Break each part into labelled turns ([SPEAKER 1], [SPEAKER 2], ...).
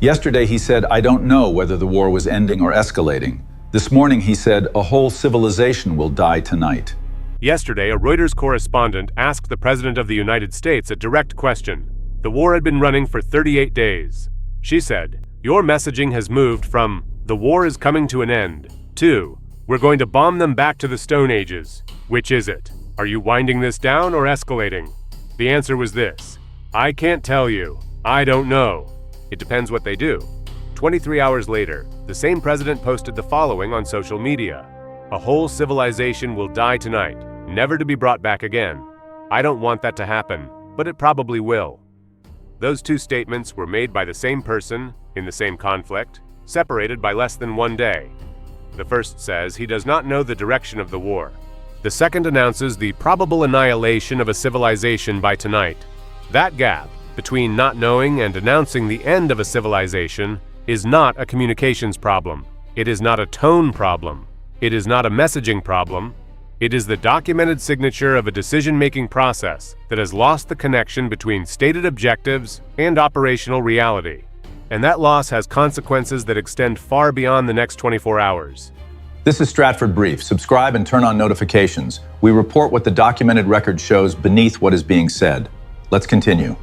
[SPEAKER 1] Yesterday he said, "I don't know whether the war was ending or escalating." This morning he said, "A whole civilization will die tonight."
[SPEAKER 2] Yesterday, a Reuters correspondent asked the President of the United States a direct question. The war had been running for 38 days. She said, "Your messaging has moved from, 'The war is coming to an end,' to, 'We're going to bomb them back to the Stone Ages.' Which is it? Are you winding this down or escalating?" The answer was this: "I can't tell you. I don't know. It depends what they do." 23 hours later, the same president posted the following on social media: "A whole civilization will die tonight, never to be brought back again. I don't want that to happen, but it probably will." Those two statements were made by the same person, in the same conflict, separated by less than 1 day. The first says he does not know the direction of the war. The second announces the probable annihilation of a civilization by tonight. That gap between not knowing and announcing the end of a civilization is not a communications problem. It is not a tone problem. It is not a messaging problem. It is the documented signature of a decision-making process that has lost the connection between stated objectives and operational reality. And that loss has consequences that extend far beyond the next 24 hours.
[SPEAKER 1] This is Stratford Brief. Subscribe and turn on notifications. We report what the documented record shows beneath what is being said. Let's continue.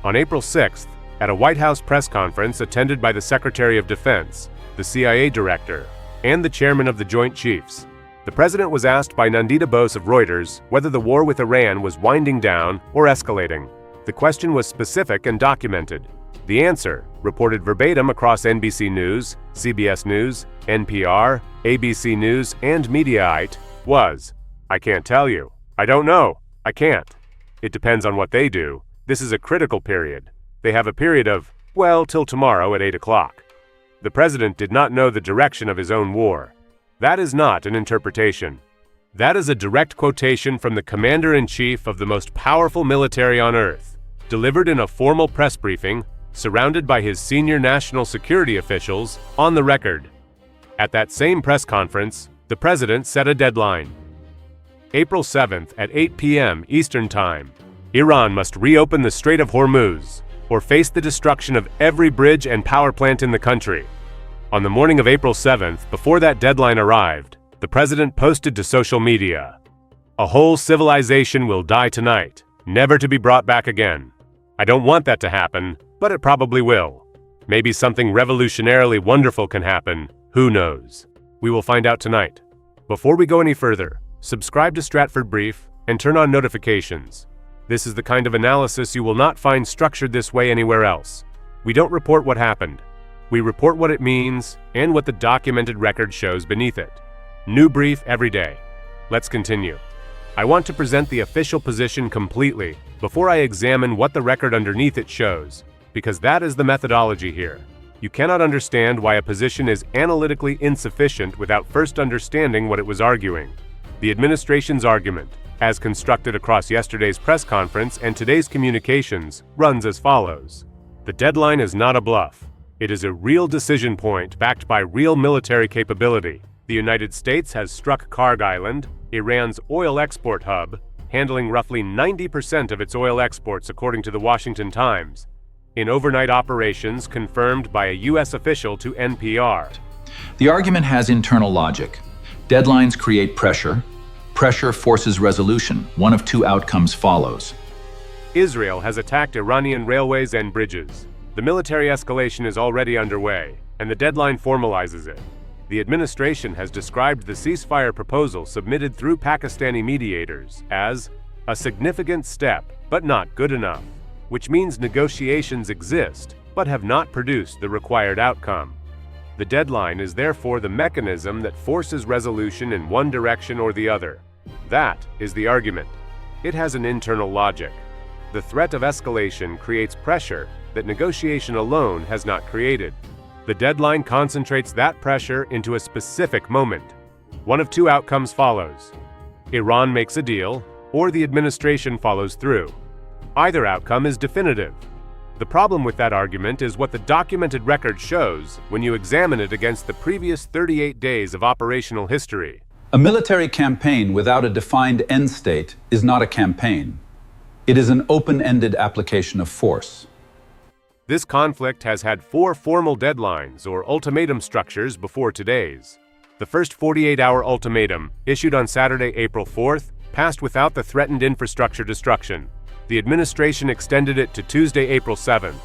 [SPEAKER 2] On April 6th, at a White House press conference attended by the Secretary of Defense, the CIA Director, and the Chairman of the Joint Chiefs, the President was asked by Nandita Bose of Reuters whether the war with Iran was winding down or escalating. The question was specific and documented. The answer, reported verbatim across NBC News, CBS News, NPR, ABC News, and Mediaite, was, "I can't tell you. I don't know. I can't. It depends on what they do. This is a critical period. They have a period of, well, till tomorrow at 8 o'clock. The President did not know the direction of his own war. That is not an interpretation. That is a direct quotation from the Commander-in-Chief of the most powerful military on earth, delivered in a formal press briefing, surrounded by his senior national security officials, on the record. At that same press conference, the President set a deadline. April 7th at 8 p.m. Eastern Time. Iran must reopen the Strait of Hormuz, or face the destruction of every bridge and power plant in the country. On the morning of April 7th, before that deadline arrived, the President posted to social media, "A whole civilization will die tonight, never to be brought back again. I don't want that to happen, but it probably will. Maybe something revolutionarily wonderful can happen. Who knows? We will find out tonight." Before we go any further, subscribe to Stratford Brief and turn on notifications. This is the kind of analysis you will not find structured this way anywhere else. We don't report what happened. We report what it means and what the documented record shows beneath it. New brief every day. Let's continue. I want to present the official position completely before I examine what the record underneath it shows, because that is the methodology here. You cannot understand why a position is analytically insufficient without first understanding what it was arguing. The administration's argument, as constructed across yesterday's press conference and today's communications, runs as follows. The deadline is not a bluff. It is a real decision point backed by real military capability. The United States has struck Karg Island, Iran's oil export hub, handling roughly 90% of its oil exports according to the Washington Times, in overnight operations confirmed by a U.S. official to NPR.
[SPEAKER 1] The argument has internal logic. Deadlines create pressure. Pressure forces resolution. One of two outcomes follows.
[SPEAKER 2] Israel has attacked Iranian railways and bridges. The military escalation is already underway, and the deadline formalizes it. The administration has described the ceasefire proposal submitted through Pakistani mediators as a significant step, but not good enough, which means negotiations exist, but have not produced the required outcome. The deadline is therefore the mechanism that forces resolution in one direction or the other. That is the argument. It has an internal logic. The threat of escalation creates pressure that negotiation alone has not created. The deadline concentrates that pressure into a specific moment. One of two outcomes follows. Iran makes a deal, or the administration follows through. Either outcome is definitive. The problem with that argument is what the documented record shows when you examine it against the previous 38 days of operational history.
[SPEAKER 1] A military campaign without a defined end state is not a campaign. It is an open-ended application of force.
[SPEAKER 2] This conflict has had 4 formal deadlines or ultimatum structures before today's. The first 48-hour ultimatum, issued on Saturday, April 4th, passed without the threatened infrastructure destruction. The administration extended it to Tuesday, April 7th.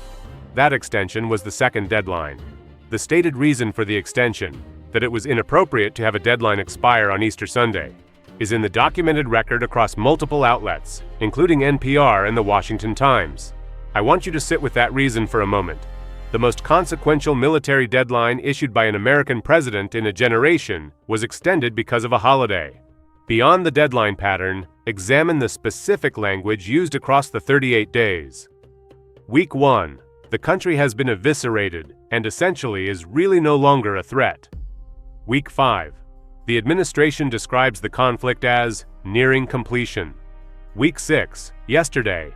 [SPEAKER 2] That extension was the second deadline. The stated reason for the extension, that it was inappropriate to have a deadline expire on Easter Sunday, is in the documented record across multiple outlets, including NPR and the Washington Times. I want you to sit with that reason for a moment. The most consequential military deadline issued by an American president in a generation was extended because of a holiday. Beyond the deadline pattern, examine the specific language used across the 38 days. Week 1. The country has been eviscerated and essentially is really no longer a threat. Week 5. The administration describes the conflict as nearing completion. Week 6. Yesterday.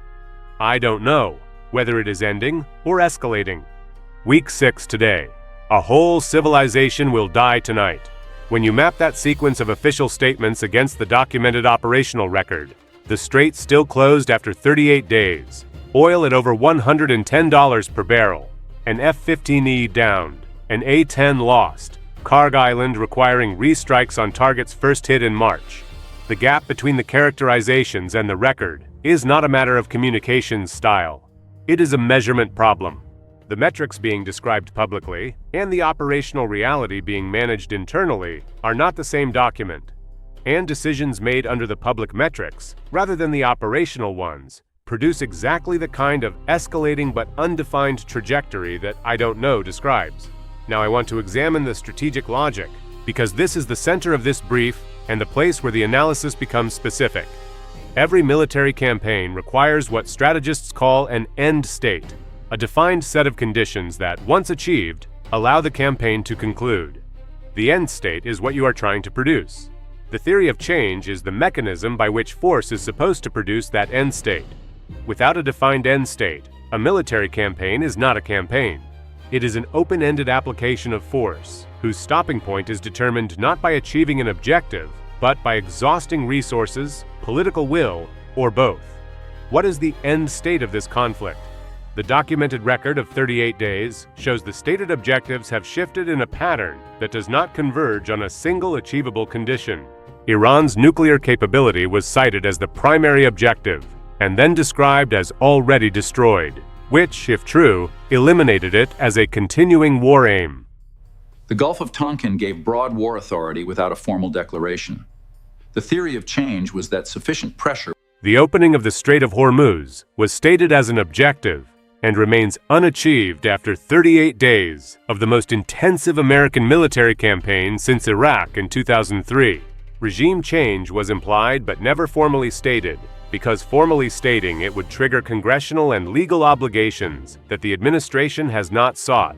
[SPEAKER 2] I don't know whether it is ending or escalating. Week 6 today. A whole civilization will die tonight. When you map that sequence of official statements against the documented operational record, the Strait still closed after 38 days, oil at over $110 per barrel, an F-15E downed, an A-10 lost, Karg Island requiring restrikes on targets first hit in March. The gap between the characterizations and the record is not a matter of communications style. It is a measurement problem. The metrics being described publicly and the operational reality being managed internally are not the same document. And decisions made under the public metrics, rather than the operational ones, produce exactly the kind of escalating but undefined trajectory that I don't know describes. Now I want to examine the strategic logic, because this is the center of this brief and the place where the analysis becomes specific. Every military campaign requires what strategists call an end state, a defined set of conditions that, once achieved, allow the campaign to conclude. The end state is what you are trying to produce. The theory of change is the mechanism by which force is supposed to produce that end state. Without a defined end state, a military campaign is not a campaign. It is an open-ended application of force, whose stopping point is determined not by achieving an objective, but by exhausting resources, political will, or both. What is the end state of this conflict? The documented record of 38 days shows the stated objectives have shifted in a pattern that does not converge on a single achievable condition. Iran's nuclear capability was cited as the primary objective, and then described as already destroyed, which, if true, eliminated it as a continuing war aim.
[SPEAKER 3] The Gulf of Tonkin gave broad war authority without a formal declaration. The theory of change was that sufficient pressure.
[SPEAKER 2] The opening of the Strait of Hormuz was stated as an objective and remains unachieved after 38 days of the most intensive American military campaign since Iraq in 2003. Regime change was implied but never formally stated, because formally stating it would trigger congressional and legal obligations that the administration has not sought.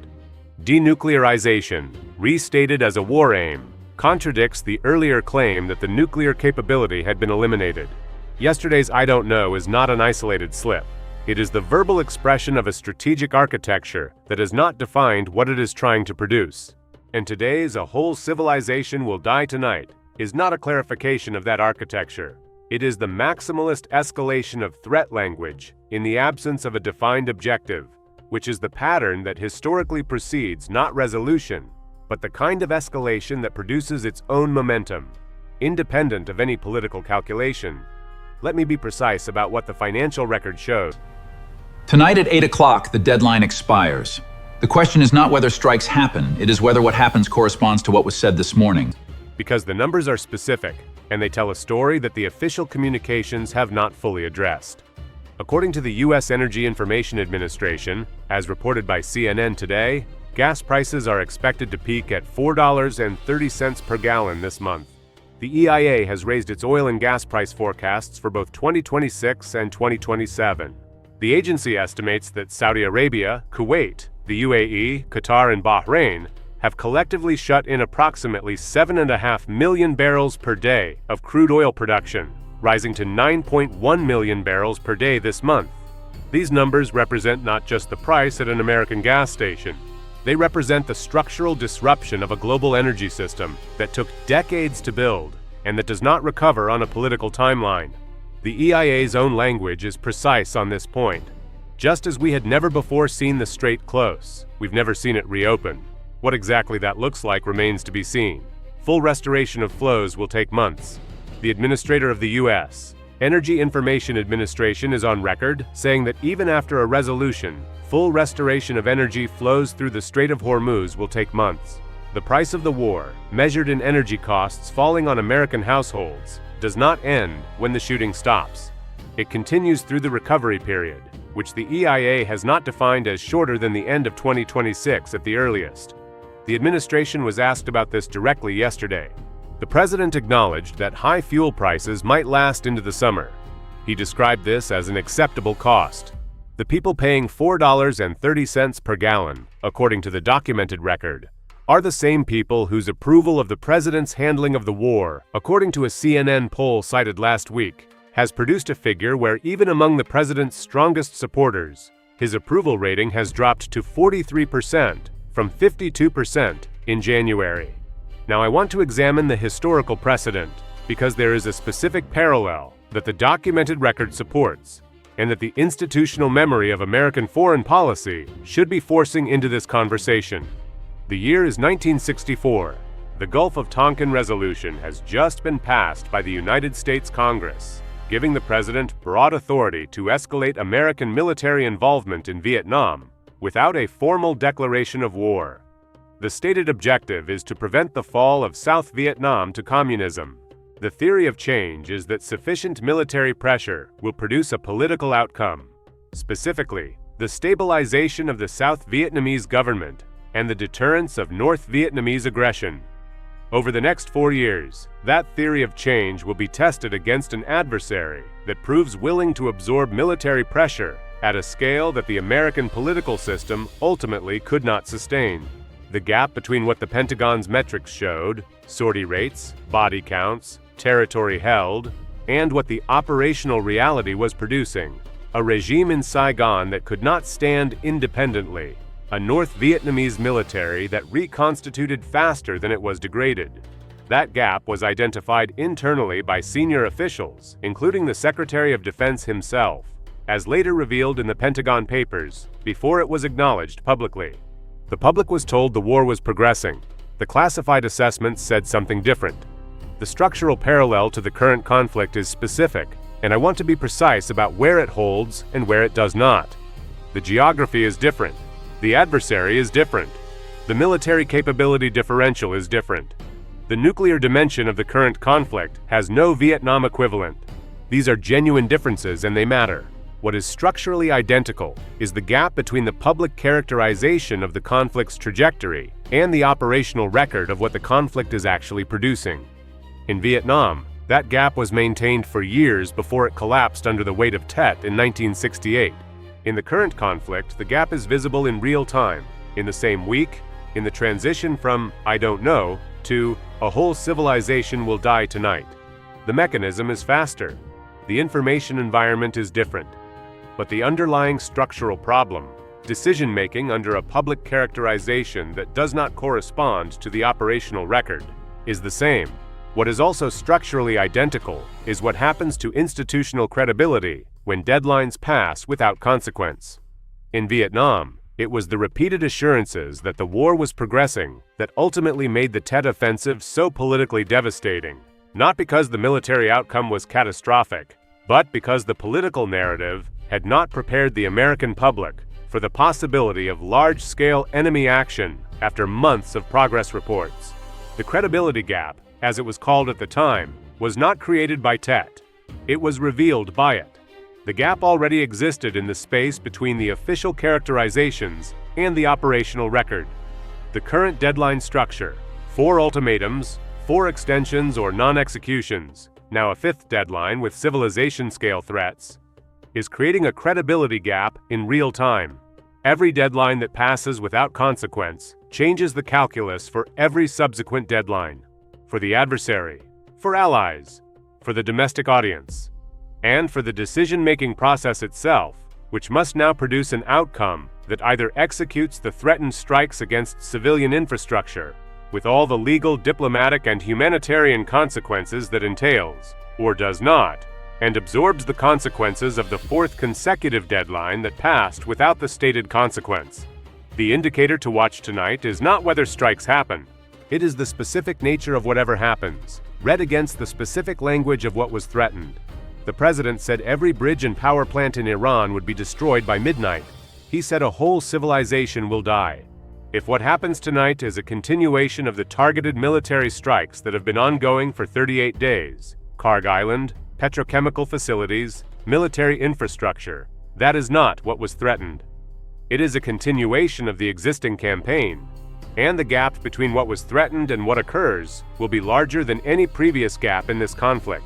[SPEAKER 2] Denuclearization, restated as a war aim, contradicts the earlier claim that the nuclear capability had been eliminated. Yesterday's I don't know is not an isolated slip. It is the verbal expression of a strategic architecture that has not defined what it is trying to produce. And today's a whole civilization will die tonight is not a clarification of that architecture. It is the maximalist escalation of threat language in the absence of a defined objective, which is the pattern that historically precedes not resolution, but the kind of escalation that produces its own momentum, independent of any political calculation. Let me be precise about what the financial record showed.
[SPEAKER 3] Tonight at 8 o'clock, the deadline expires. The question is not whether strikes happen, it is whether what happens corresponds to what was said this morning.
[SPEAKER 2] Because the numbers are specific, and they tell a story that the official communications have not fully addressed. According to the U.S. Energy Information Administration, as reported by CNN today, gas prices are expected to peak at $4.30 per gallon this month. The EIA has raised its oil and gas price forecasts for both 2026 and 2027. The agency estimates that Saudi Arabia, Kuwait, the UAE, Qatar, and Bahrain have collectively shut in approximately 7.5 million barrels per day of crude oil production, rising to 9.1 million barrels per day this month. These numbers represent not just the price at an American gas station. They represent the structural disruption of a global energy system that took decades to build and that does not recover on a political timeline. The EIA's own language is precise on this point. Just as we had never before seen the strait close, we've never seen it reopen. What exactly that looks like remains to be seen. Full restoration of flows will take months. The administrator of the U.S. Energy Information Administration is on record saying that even after a resolution, full restoration of energy flows through the Strait of Hormuz will take months. The price of the war, measured in energy costs falling on American households, does not end when the shooting stops. It continues through the recovery period, which the EIA has not defined as shorter than the end of 2026 at the earliest. The administration was asked about this directly yesterday. The president acknowledged that high fuel prices might last into the summer. He described this as an acceptable cost. The people paying $4.30 per gallon, according to the documented record, are the same people whose approval of the president's handling of the war, according to a CNN poll cited last week, has produced a figure where even among the president's strongest supporters, his approval rating has dropped to 43% from 52% in January. Now I want to examine the historical precedent because there is a specific parallel that the documented record supports and that the institutional memory of American foreign policy should be forcing into this conversation. The year is 1964. The Gulf of Tonkin Resolution has just been passed by the United States Congress, giving the president broad authority to escalate American military involvement in Vietnam without a formal declaration of war. The stated objective is to prevent the fall of South Vietnam to communism. The theory of change is that sufficient military pressure will produce a political outcome, specifically, the stabilization of the South Vietnamese government and the deterrence of North Vietnamese aggression. Over the next 4 years, that theory of change will be tested against an adversary that proves willing to absorb military pressure at a scale that the American political system ultimately could not sustain. The gap between what the Pentagon's metrics showed, sortie rates, body counts, territory held, and what the operational reality was producing, a regime in Saigon that could not stand independently, a North Vietnamese military that reconstituted faster than it was degraded. That gap was identified internally by senior officials, including the Secretary of Defense himself, as later revealed in the Pentagon Papers, before it was acknowledged publicly. The public was told the war was progressing. The classified assessments said something different. The structural parallel to the current conflict is specific, and I want to be precise about where it holds and where it does not. The geography is different. The adversary is different. The military capability differential is different. The nuclear dimension of the current conflict has no Vietnam equivalent. These are genuine differences and they matter. What is structurally identical is the gap between the public characterization of the conflict's trajectory and the operational record of what the conflict is actually producing. In Vietnam, that gap was maintained for years before it collapsed under the weight of Tet in 1968. In the current conflict, the gap is visible in real time, in the same week, in the transition from "I don't know" to "a whole civilization will die tonight." The mechanism is faster. The information environment is different. But the underlying structural problem, decision-making under a public characterization that does not correspond to the operational record, is the same. What is also structurally identical is what happens to institutional credibility when deadlines pass without consequence. In Vietnam, it was the repeated assurances that the war was progressing that ultimately made the Tet Offensive so politically devastating, not because the military outcome was catastrophic, but because the political narrative had not prepared the American public for the possibility of large-scale enemy action after months of progress reports. The credibility gap, as it was called at the time, was not created by Tet. It was revealed by it. The gap already existed in the space between the official characterizations and the operational record. The current deadline structure, 4 ultimatums, 4 extensions or non-executions, now a 5th deadline with civilization-scale threats, is creating a credibility gap in real time. Every deadline that passes without consequence changes the calculus for every subsequent deadline, for the adversary, for allies, for the domestic audience, and for the decision-making process itself, which must now produce an outcome that either executes the threatened strikes against civilian infrastructure, with all the legal, diplomatic, and humanitarian consequences that entails, or does not, and absorbs the consequences of the fourth consecutive deadline that passed without the stated consequence. The indicator to watch tonight is not whether strikes happen. It is the specific nature of whatever happens, read against the specific language of what was threatened. The president said every bridge and power plant in Iran would be destroyed by midnight. He said a whole civilization will die. If what happens tonight is a continuation of the targeted military strikes that have been ongoing for 38 days, Karg Island, petrochemical facilities, military infrastructure, that is not what was threatened. It is a continuation of the existing campaign, and the gap between what was threatened and what occurs will be larger than any previous gap in this conflict.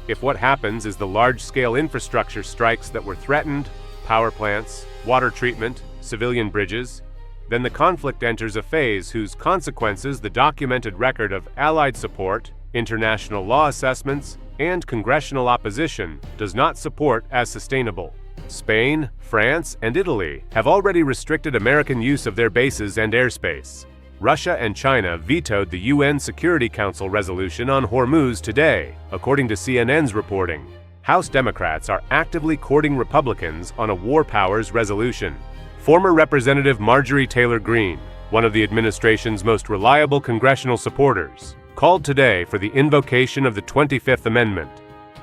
[SPEAKER 2] If what happens is the large-scale infrastructure strikes that were threatened, power plants, water treatment, civilian bridges, then the conflict enters a phase whose consequences the documented record of Allied support, international law assessments, and congressional opposition does not support as sustainable. Spain, France, and Italy have already restricted American use of their bases and airspace. Russia and China vetoed the UN Security Council resolution on Hormuz today, according to CNN's reporting. House Democrats are actively courting Republicans on a war powers resolution. Former Representative Marjorie Taylor Greene, one of the administration's most reliable congressional supporters, called today for the invocation of the 25th Amendment.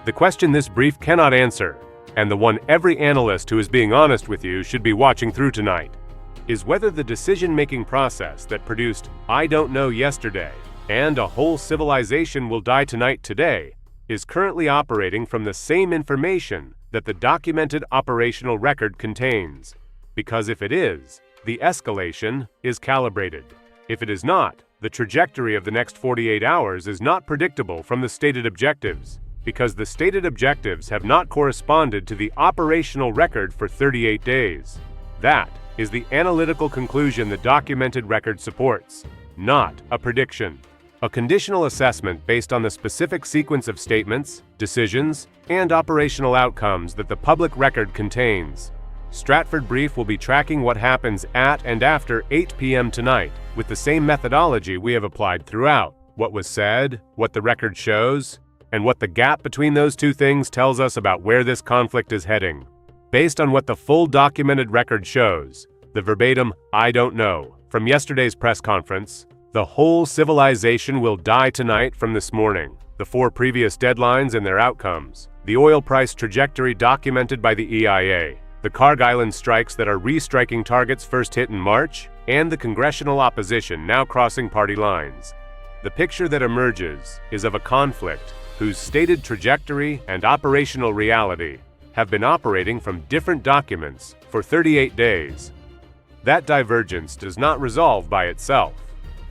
[SPEAKER 2] The question this brief cannot answer, and the one every analyst who is being honest with you should be watching through tonight, is whether the decision-making process that produced "I don't know" yesterday and "a whole civilization will die tonight" today is currently operating from the same information that the documented operational record contains. Because if it is, the escalation is calibrated. If it is not, the trajectory of the next 48 hours is not predictable from the stated objectives, because the stated objectives have not corresponded to the operational record for 38 days. That is the analytical conclusion the documented record supports, not a prediction. A conditional assessment based on the specific sequence of statements, decisions, and operational outcomes that the public record contains. Stratford Brief will be tracking what happens at and after 8 p.m. tonight with the same methodology we have applied throughout: what was said, what the record shows, and what the gap between those two things tells us about where this conflict is heading. Based on what the full documented record shows, the verbatim "I don't know" from yesterday's press conference, the whole civilization will die tonight from this morning, the 4 previous deadlines and their outcomes, the oil price trajectory documented by the EIA, the Karg Island strikes that are restriking targets first hit in March, and the congressional opposition now crossing party lines. The picture that emerges is of a conflict whose stated trajectory and operational reality have been operating from different documents for 38 days. That divergence does not resolve by itself.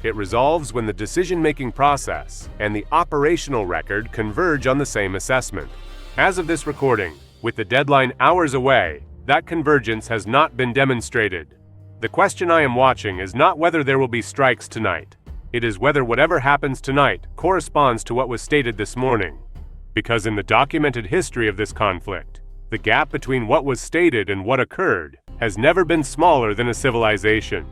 [SPEAKER 2] It resolves when the decision-making process and the operational record converge on the same assessment. As of this recording, with the deadline hours away, that convergence has not been demonstrated. The question I am watching is not whether there will be strikes tonight. It is whether whatever happens tonight corresponds to what was stated this morning. Because in the documented history of this conflict, the gap between what was stated and what occurred has never been smaller than a civilization.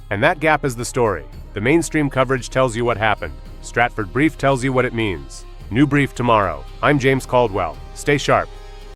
[SPEAKER 2] And that gap is the story. The mainstream coverage tells you what happened. Stratford Brief tells you what it means. New brief tomorrow. I'm James Caldwell. Stay sharp.